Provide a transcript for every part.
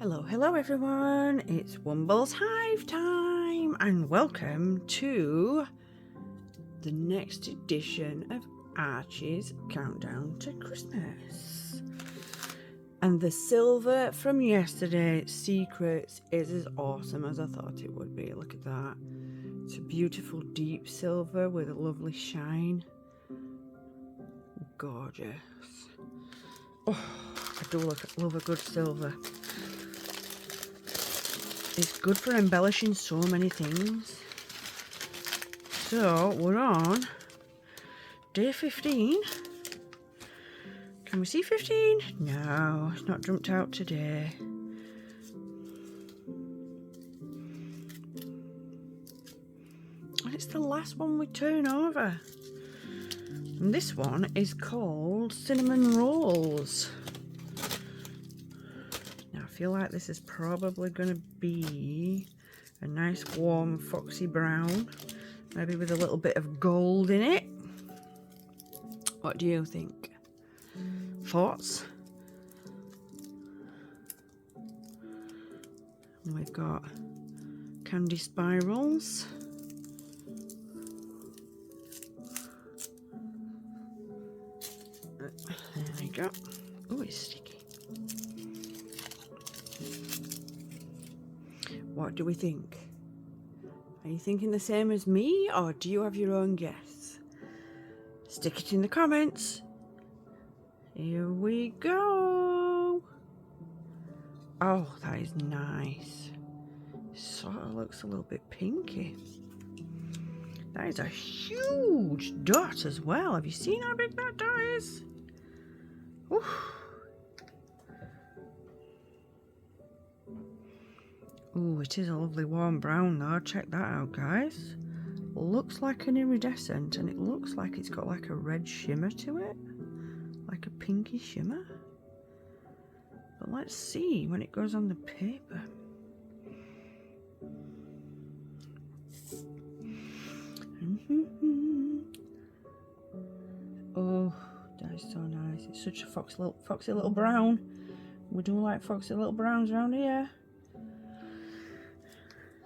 Hello everyone, it's Womble's Hive time and welcome to the next edition of Archie's Countdown to Christmas. And the silver from yesterday's Secrets is as awesome as I thought it would be. Look at that. It's a beautiful deep silver with a lovely shine. Gorgeous. Oh, I do love a good silver. It's good for embellishing so many things. So we're on day 15. Can we see 15? No, it's not jumped out today. And it's the last one we turn over. And this one is called Cinnamon Rolls. Now I feel like this is probably going to be a nice warm foxy brown, maybe with a little bit of gold in it. What do you think? Thoughts? And we've got candy spirals. There we go. Oh, it's sticky. What do we think? Are you thinking the same as me, or do you have your own guess? Stick it in the comments. Here we go. Oh, that is nice. Sort of looks a little bit pinky. That is a huge dot as well. Have you seen how big that dot is? Oof. Ooh, it is a lovely warm brown though. Check that out, guys. Looks like an iridescent, and it looks like it's got like a red shimmer to it. Like a pinky shimmer. But let's see when it goes on the paper. Oh, that is so nice. It's such a foxy little brown. We do like foxy little browns around here.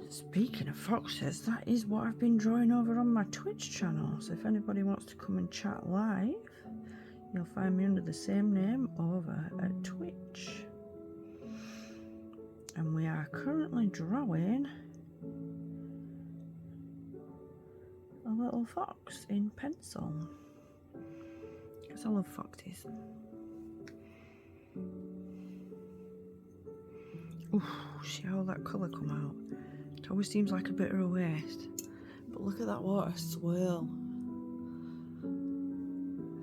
Speaking of foxes, that is what I've been drawing over on my Twitch channel. So if anybody wants to come and chat live, you'll find me under the same name over at Twitch. And we are currently drawing a little fox in pencil. Because I love foxes. Ooh, see how that colour come out? It always seems like a bit of a waste. But look at that water swirl.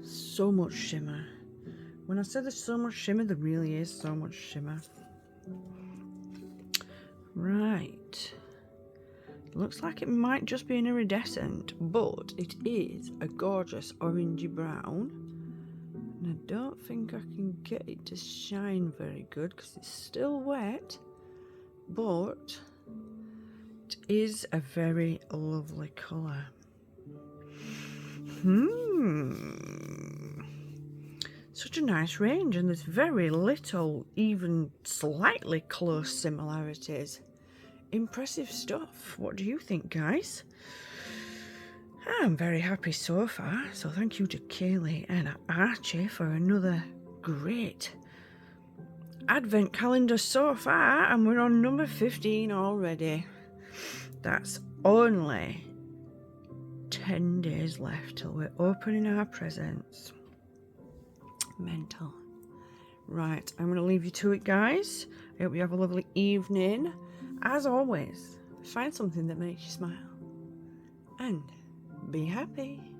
So much shimmer. When I say there's so much shimmer, there really is so much shimmer. Right. Looks like it might just be an iridescent, but it is a gorgeous orangey brown. And I don't think I can get it to shine very good because it's still wet, but it is a very lovely colour. Such a nice range, and there's very little, even slightly close similarities. Impressive stuff. What do you think, guys? I'm very happy so far, so thank you to Kaylee and Archie for another great advent calendar so far, and we're on number 15 already. That's only 10 days left till we're opening our presents. Mental. Right, I'm going to leave you to it, guys. I hope you have a lovely evening. As always, find something that makes you smile and be happy.